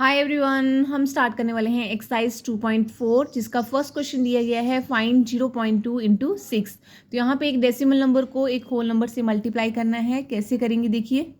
Hi everyone, हम start करने वाले हैं एक्सरसाइज 2.4 जिसका फर्स्ट क्वेश्चन दिया गया है फाइंड 0.2 इंटू 6। तो यहाँ पे एक डेसिमल नंबर को एक होल नंबर से मल्टीप्लाई करना है। कैसे करेंगे देखिए।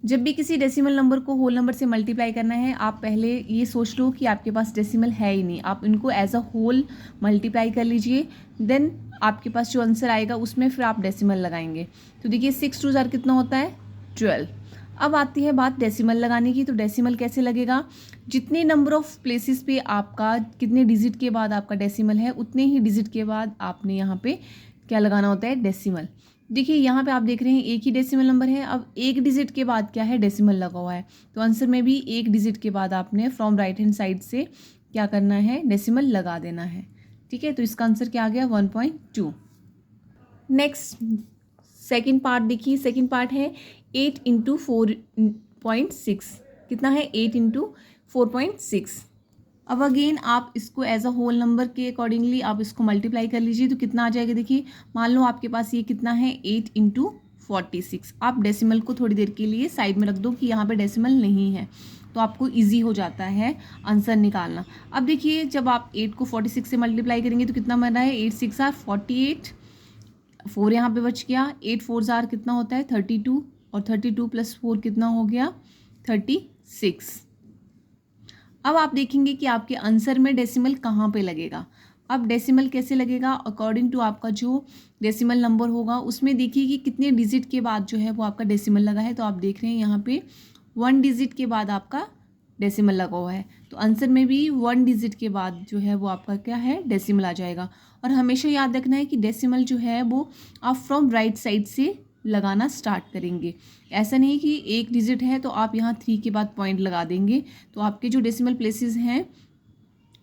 जब भी किसी डेसिमल नंबर को होल नंबर से मल्टीप्लाई करना है, आप पहले ये सोच लो कि आपके पास डेसिमल है ही नहीं, आप इनको एज अ होल मल्टीप्लाई कर लीजिए। देन आपके पास जो आंसर आएगा उसमें फिर आप डेसिमल लगाएंगे। तो देखिए 6 2 जार कितना होता है 12। अब आती है बात डेसिमल लगाने की। तो डेसिमल कैसे लगेगा, जितने नंबर ऑफ प्लेसेस पे आपका कितने डिजिट के बाद आपका डेसिमल है उतने ही डिजिट के बाद आपने यहाँ पे क्या लगाना होता है, डेसिमल। देखिए यहाँ पे आप देख रहे हैं एक ही डेसिमल नंबर है। अब एक डिजिट के बाद क्या है, डेसिमल लगा हुआ है। तो आंसर में भी एक डिजिट के बाद आपने फ्रॉम राइट हैंड साइड से क्या करना है, डेसिमल लगा देना है। ठीक है, तो इसका आंसर क्या आ गया 1.2। नेक्स्ट सेकेंड पार्ट देखिए। सेकेंड पार्ट है 8 इंटू 4.6। कितना है 8 इंटू 4.6। अब अगेन आप इसको एज अ होल नंबर के अकॉर्डिंगली आप इसको मल्टीप्लाई कर लीजिए। तो कितना आ जाएगा देखिए, मान लो आपके पास ये कितना है 8 इंटू 46। आप डेसिमल को थोड़ी देर के लिए साइड में रख दो कि यहाँ पे डेसिमल नहीं है, तो आपको इजी हो जाता है आंसर निकालना। अब देखिए जब आप 8 को 46 से मल्टीप्लाई करेंगे तो कितना बन रहा है, 8 6 आर 48, 4 यहाँ पे बच गया, 8 4 जार कितना होता है 32, और 32 प्लस 4 कितना हो गया 36। अब आप देखेंगे कि आपके आंसर में डेसिमल कहाँ पे लगेगा। अब डेसिमल कैसे लगेगा, अकॉर्डिंग टू आपका जो डेसिमल नंबर होगा उसमें देखिए कि कितने डिजिट के बाद जो है वो आपका डेसिमल लगा है। तो आप देख रहे हैं यहाँ पे 1 डिजिट के बाद आपका डेसिमल लगा हुआ है। तो आंसर में भी 1 डिजिट के बाद जो है वो आपका क्या है, डेसिमल आ जाएगा। और हमेशा याद रखना है कि डेसिमल जो है वो आप फ्रॉम राइट साइड से लगाना स्टार्ट करेंगे। ऐसा नहीं कि एक डिजिट है तो आप यहाँ 3 के बाद पॉइंट लगा देंगे, तो आपके जो डेसिमल प्लेसेस हैं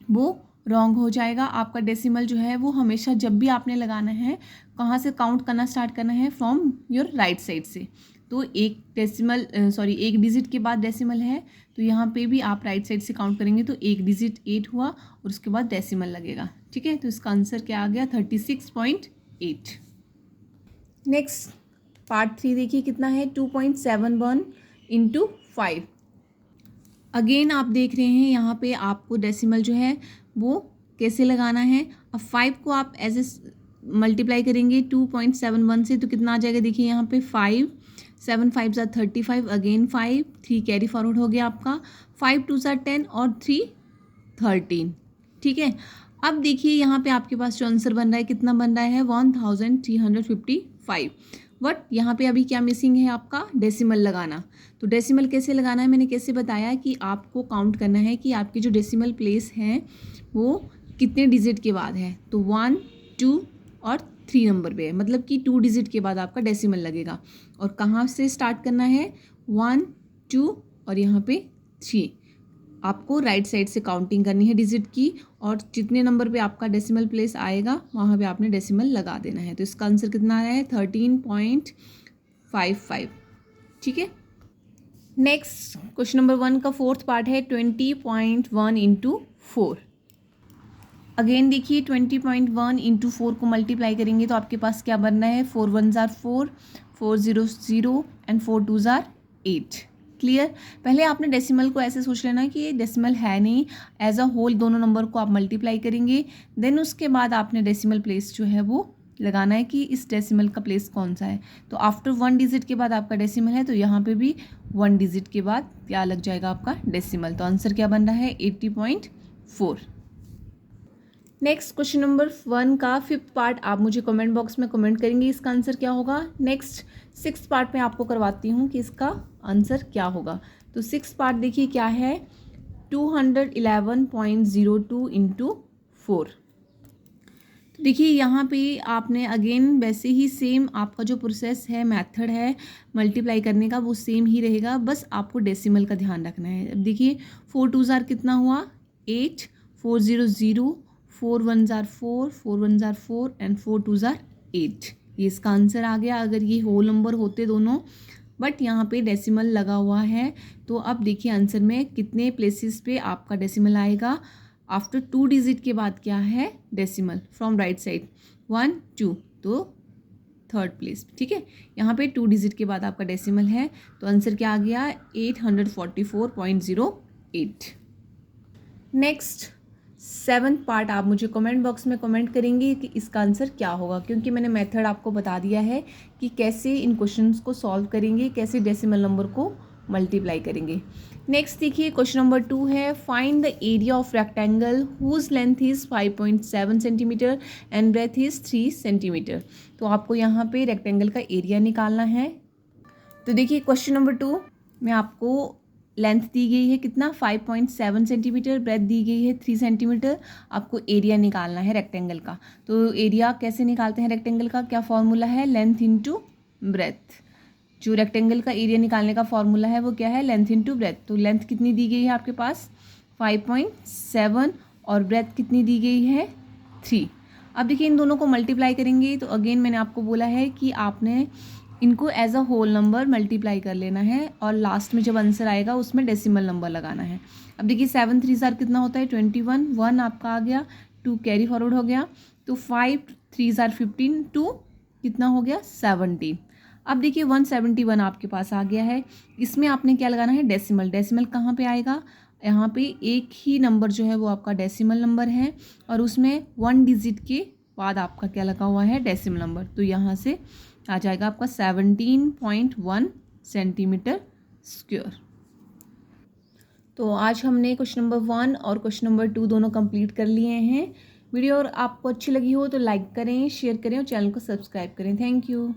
वो रॉन्ग हो जाएगा। आपका डेसिमल जो है वो हमेशा जब भी आपने लगाना है कहाँ से काउंट करना स्टार्ट करना है, फ्रॉम योर राइट साइड से। तो एक डेसिमल एक डिजिट के बाद डेसिमल है, तो यहाँ पे भी आप राइट साइड से काउंट करेंगे तो एक डिजिट 8 हुआ और उसके बाद डेसिमल लगेगा। ठीक है, तो इसका आंसर क्या आ गया 36.8। नेक्स्ट पार्ट 3 देखिए कितना है 2.71 इंटू 5। अगेन आप देख रहे हैं यहाँ पे आपको डेसिमल जो है वो कैसे लगाना है। अब 5 को आप एज ए मल्टीप्लाई करेंगे 2.71 से, तो कितना आ जाएगा देखिए यहाँ पे 5 7 5 ज़ा 35, अगेन 5 3 कैरी फॉरवर्ड हो गया आपका, 5 2 ज़ा 10 और 3 13। ठीक है, अब देखिए यहाँ पे आपके पास जो आंसर बन रहा है कितना बन रहा है 1355। बट यहाँ पे अभी क्या मिसिंग है, आपका डेसिमल लगाना। तो डेसिमल कैसे लगाना है, मैंने कैसे बताया कि आपको काउंट करना है कि आपके जो डेसिमल प्लेस हैं वो कितने डिजिट के बाद है। तो 1 2 और 3 नंबर पे है, मतलब कि 2 डिजिट के बाद आपका डेसिमल लगेगा। और कहाँ से स्टार्ट करना है, 1 2 और यहाँ पे 3। आपको राइट साइड से काउंटिंग करनी है डिजिट की, और जितने नंबर पे आपका डेसिमल प्लेस आएगा वहाँ पे आपने डेसिमल लगा देना है। तो इसका आंसर कितना आया है 13.55। ठीक है, नेक्स्ट क्वेश्चन नंबर 1 का फोर्थ पार्ट है 20.1 इंटू 4। अगेन देखिए 20.1 इंटू 4 को मल्टीप्लाई करेंगे तो आपके पास क्या बनना है, 4 1 ज़ार 4, 4 0 0 एंड 4 2 ज़ार 8। क्लियर। पहले आपने डेसिमल को ऐसे सोच लेना कि ये डेसिमल है नहीं, एज अ होल दोनों नंबर को आप मल्टीप्लाई करेंगे। देन उसके बाद आपने डेसिमल प्लेस जो है वो लगाना है कि इस डेसिमल का प्लेस कौन सा है। तो आफ्टर 1 डिजिट के बाद आपका डेसिमल है, तो यहाँ पे भी 1 डिजिट के बाद क्या लग जाएगा आपका डेसिमल। तो आंसर क्या बन रहा है 80.4। नेक्स्ट क्वेश्चन नंबर 1 का फिफ्थ पार्ट आप मुझे कमेंट बॉक्स में कमेंट करेंगे इसका आंसर क्या होगा। नेक्स्ट सिक्स्थ पार्ट में आपको करवाती हूँ कि इसका आंसर क्या होगा। तो सिक्स्थ पार्ट देखिए क्या है 211.02 इंटू 4। तो देखिए यहाँ पे आपने अगेन वैसे ही सेम आपका जो प्रोसेस है, मेथड है मल्टीप्लाई करने का वो सेम ही रहेगा, बस आपको डेसिमल का ध्यान रखना है। अब देखिए 4 2 ज़ार कितना हुआ 8, 4 0 0, 4 1 ज़ार 4, 4 1 ज़ार 4 एंड 4 2 ज़ार 8। ये इसका आंसर आ गया अगर ये होल नंबर होते दोनों, बट यहाँ पे डेसिमल लगा हुआ है। तो अब देखिए आंसर में कितने प्लेसेस पे आपका डेसिमल आएगा। आफ्टर 2 डिजिट के बाद क्या है डेसिमल, फ्रॉम राइट साइड 1 2, तो थर्ड प्लेस। ठीक है, यहाँ पे 2 डिजिट के बाद आपका डेसिमल है, तो आंसर क्या आ गया 844.08। 8। नेक्स्ट 7th पार्ट आप मुझे कमेंट बॉक्स में कमेंट करेंगे कि इसका आंसर क्या होगा, क्योंकि मैंने मेथड आपको बता दिया है कि कैसे इन क्वेश्चंस को सॉल्व करेंगे, कैसे डेसिमल नंबर को मल्टीप्लाई करेंगे। नेक्स्ट देखिए क्वेश्चन नंबर 2 है, find the area of rectangle whose length is 5.7 centimetre and breadth is 3 centimetre. तो आपको यहाँ पे रेक्टेंगल का एरिया निकालना है। तो देखिए क्वेश्चन नंबर 2 में आपको लेंथ दी गई है कितना 5.7 सेंटीमीटर, ब्रेथ दी गई है 3 सेंटीमीटर, आपको एरिया निकालना है रेक्टेंगल का। तो एरिया कैसे निकालते हैं रेक्टेंगल का, क्या फॉर्मूला है, लेंथ इंटू ब्रेथ। जो रेक्टेंगल का एरिया निकालने का फॉर्मूला है वो क्या है, लेंथ इंटू ब्रेथ। तो लेंथ कितनी दी गई है आपके पास 5.7 और ब्रेथ कितनी दी गई है 3। अब देखिए इन दोनों को मल्टीप्लाई करेंगे तो अगेन मैंने आपको बोला है कि आपने इनको as a whole number multiply कर लेना है और लास्ट में जब आंसर आएगा उसमें डेसिमल नंबर लगाना है। अब देखिए 7 3 ज़ार कितना होता है 21, 1 आपका आ गया, 2 कैरी फॉरवर्ड हो गया, तो 5 3 ज़ार 15, 2 कितना हो गया 17। अब देखिए 171 आपके पास आ गया है, इसमें आपने क्या लगाना है डेसिमल। डेसिमल कहाँ पे आएगा, यहाँ पे एक ही नंबर जो है वो आपका डेसिमल नंबर है और उसमें 1 डिजिट के बाद आपका क्या लगा हुआ है डेसिमल नंबर। तो यहाँ से आ जाएगा आपका 17.1 सेंटीमीटर स्क्वायर। तो आज हमने क्वेश्चन नंबर 1 और क्वेश्चन नंबर 2 दोनों कंप्लीट कर लिए हैं। वीडियो और आपको अच्छी लगी हो तो लाइक करें, शेयर करें और चैनल को सब्सक्राइब करें। Thank you.